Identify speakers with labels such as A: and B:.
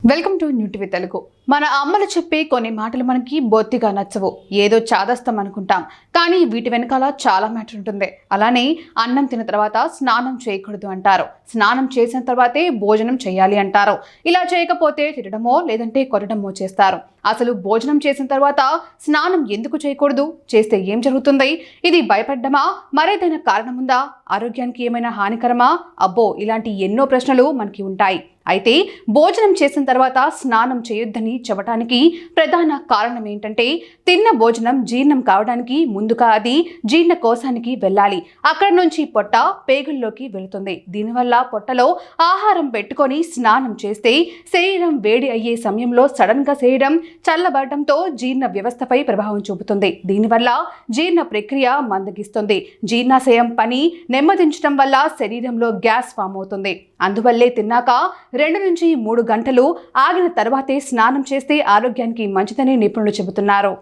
A: Welcome to New TV Telugu. మన అమ్మలు చెప్పే కొన్ని మాటలు మనకి బొత్తిగా నచ్చవు. ఏదో చాదస్తం అనుకుంటాం, కానీ వీటి వెనకాల చాలా మ్యాటర్ ఉంటుంది. అలానే అన్నం తిన్న తర్వాత స్నానం చేయకూడదు అంటారు. స్నానం చేసిన తర్వాతే భోజనం చేయాలి అంటారు. ఇలా చేయకపోతే తినడమో లేదంటే కొట్టడమో చేస్తారు. అసలు భోజనం చేసిన తర్వాత స్నానం ఎందుకు చేయకూడదు? చేస్తే ఏం జరుగుతుంది? ఇది భయపడ్డమా? మరేదైనా కారణం ఉందా? ఆరోగ్యానికి ఏమైనా హానికరమా? అబ్బో, ఇలాంటి ఎన్నో ప్రశ్నలు మనకి ఉంటాయి. అయితే భోజనం చేసిన తర్వాత స్నానం చేయొద్దని చెప్పడానికి ప్రధాన కారణం ఏంటంటే, తిన్న భోజనం జీర్ణం కావడానికి ముందుగా అది జీర్ణకోశానికి వెళ్ళాలి. అక్కడ నుంచి పొట్ట పేగుల్లోకి వెళుతుంది. దీనివల్ల పొట్టలో ఆహారం పెట్టుకొని స్నానం చేస్తే శరీరం వేడి అయ్యే సమయంలో సడన్ గా శరీరం చల్లబడటంతో జీర్ణ వ్యవస్థపై ప్రభావం చూపుతుంది. దీనివల్ల జీర్ణ ప్రక్రియ మందగిస్తుంది. జీర్ణాశయం పని నెమ్మదించడం వల్ల శరీరంలో గ్యాస్ ఫామ్ అవుతుంది. అందువల్లే తిన్నాక 2 నుంచి 3 గంటలు ఆగిన తర్వాతే స్నానం చేస్తే ఆరోగ్యానికి మంచిదని నిపుణులు చెబుతున్నారు.